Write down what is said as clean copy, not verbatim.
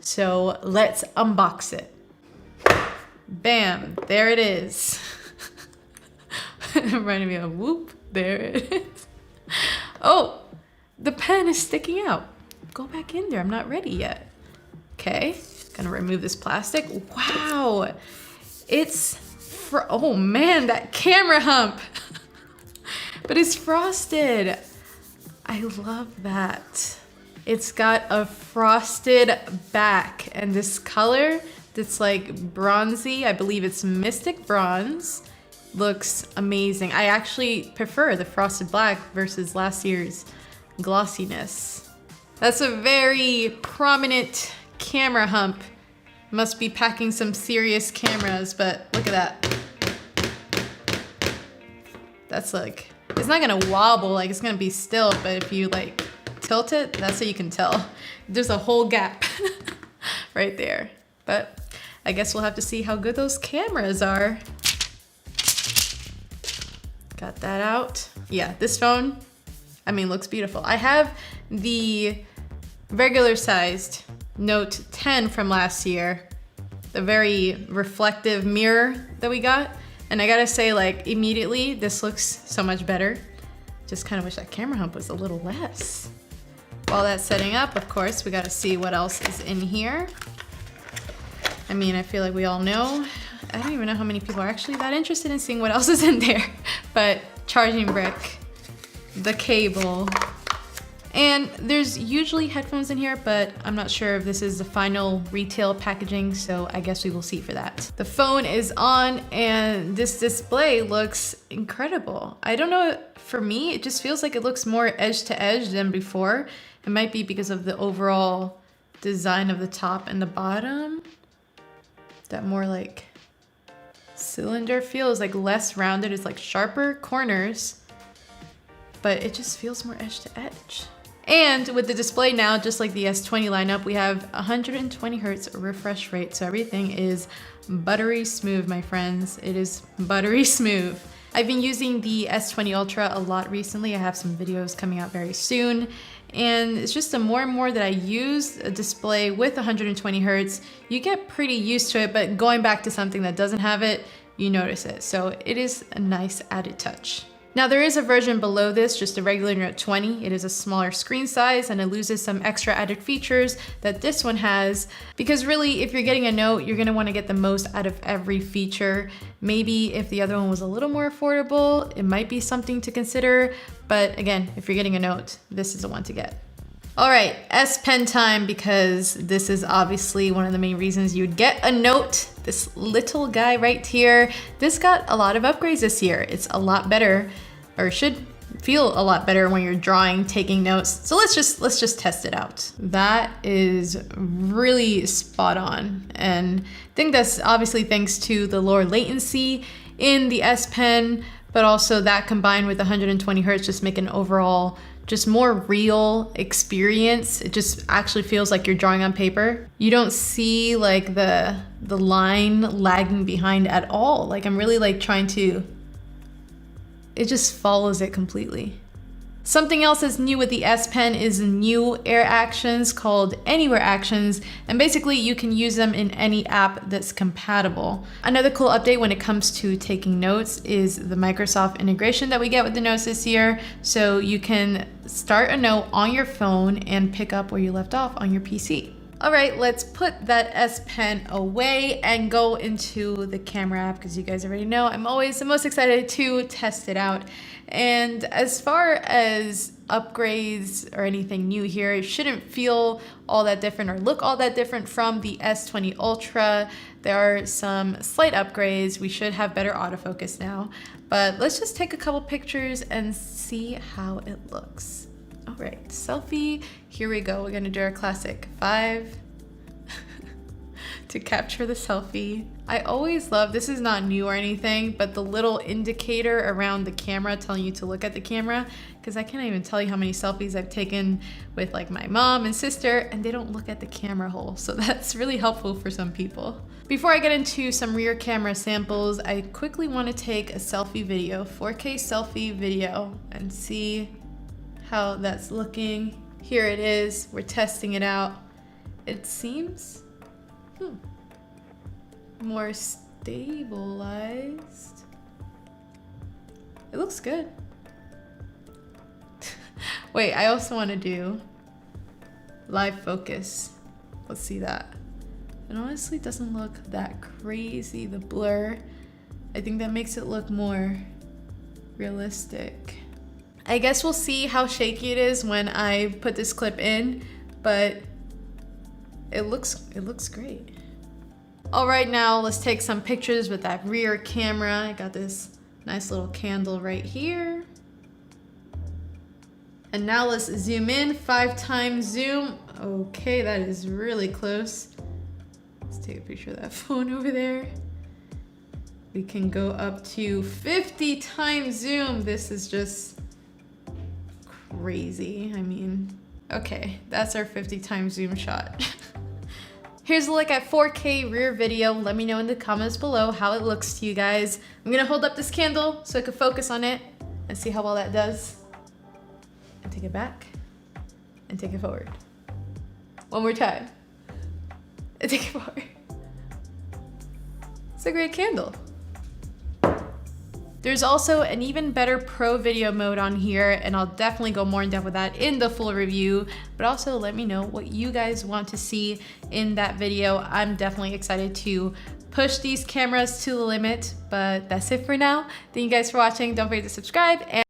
So let's unbox it. Bam, there it is. Reminding me of Whoop, there it is. Oh, the pen is sticking out. Go back in there, I'm not ready yet. Okay, gonna remove this plastic. Wow, oh man, that camera hump. But it's frosted. I love that. It's got a frosted back, and this color that's like bronzy, I believe it's Mystic Bronze, looks amazing. I actually prefer the frosted black versus last year's glossiness. That's a very prominent camera hump. Must be packing some serious cameras, but look at that. That's like, it's not gonna wobble, like it's gonna be still, but if you like tilt it, that's how you can tell. There's a whole gap right there. But I guess we'll have to see how good those cameras are. Got that out. Yeah, this phone, I mean, looks beautiful. I have the regular sized Note 10 from last year, the very reflective mirror that we got. And I gotta say, like, immediately, this looks so much better. Just kind of wish that camera hump was a little less. While that's setting up, of course, we gotta see what else is in here. I mean, I feel like we all know. I don't even know how many people are actually that interested in seeing what else is in there. But charging brick, the cable, and there's usually headphones in here, but I'm not sure if this is the final retail packaging, so I guess we will see for that. The phone is on, and this display looks incredible. I don't know, for me, it just feels like it looks more edge to edge than before. It might be because of the overall design of the top and the bottom. That more like cylinder feel is like less rounded, it's like sharper corners, but it just feels more edge to edge. And with the display now, just like the S20 lineup, we have 120 Hertz refresh rate. So everything is buttery smooth, my friends. It is buttery smooth. I've been using the S20 Ultra a lot recently. I have some videos coming out very soon. And it's just the more and more that I use a display with 120 Hertz, you get pretty used to it, but going back to something that doesn't have it, you notice it. So it is a nice added touch. Now there is a version below this, just a regular Note 20. It is a smaller screen size and it loses some extra added features that this one has, because really if you're getting a Note, you're gonna wanna get the most out of every feature. Maybe if the other one was a little more affordable, it might be something to consider. But again, if you're getting a Note, this is the one to get. All right, S Pen time, because this is obviously one of the main reasons you'd get a Note. This little guy right here, this got a lot of upgrades this year. It's a lot better, or should feel a lot better when you're drawing, taking notes. So let's just test it out. That is really spot on. And I think that's obviously thanks to the lower latency in the S Pen, but also that combined with 120 Hertz just make an overall just more real experience. It just actually feels like you're drawing on paper. You don't see like the line lagging behind at all. Like I'm really like trying to, it just follows it completely. Something else that's new with the S Pen is new air actions called Anywhere Actions, and basically you can use them in any app that's compatible. Another cool update when it comes to taking notes is the Microsoft integration that we get with the notes this year. So you can start a note on your phone and pick up where you left off on your PC. All right, let's put that S Pen away and go into the camera app, because you guys already know I'm always the most excited to test it out. And as far as upgrades or anything new here, it shouldn't feel all that different or look all that different from the S20 Ultra. There are some slight upgrades. We should have better autofocus now, but let's just take a couple pictures and see how it looks. All right, selfie, here we go. We're gonna do our classic 5 to capture the selfie. I always love, this is not new or anything, but the little indicator around the camera telling you to look at the camera, because I can't even tell you how many selfies I've taken with like my mom and sister and they don't look at the camera hole. So that's really helpful for some people. Before I get into some rear camera samples, I quickly want to take a selfie video, 4K selfie video, and see how that's looking. Here it is, we're testing it out. it seems more stabilized. It looks good. Wait, I also want to do live focus. Let's see that. It honestly doesn't look that crazy, the blur. I think that makes it look more realistic. I guess we'll see how shaky it is when I put this clip in, but it looks great. All right, now let's take some pictures with that rear camera. I got this nice little candle right here. And now let's zoom in, 5x zoom. Okay, that is really close. Let's take a picture of that phone over there. We can go up to 50x zoom. This is just crazy. I mean, okay, that's our 50x zoom shot. Here's a look at 4K rear video. Let me know in the comments below how it looks to you guys. I'm gonna hold up this candle so I can focus on it and see how well that does. And take it back and take it forward. One more time. And take it forward. It's a great candle. There's also an even better pro video mode on here, and I'll definitely go more in depth with that in the full review, but also let me know what you guys want to see in that video. I'm definitely excited to push these cameras to the limit, but that's it for now. Thank you guys for watching. Don't forget to subscribe. And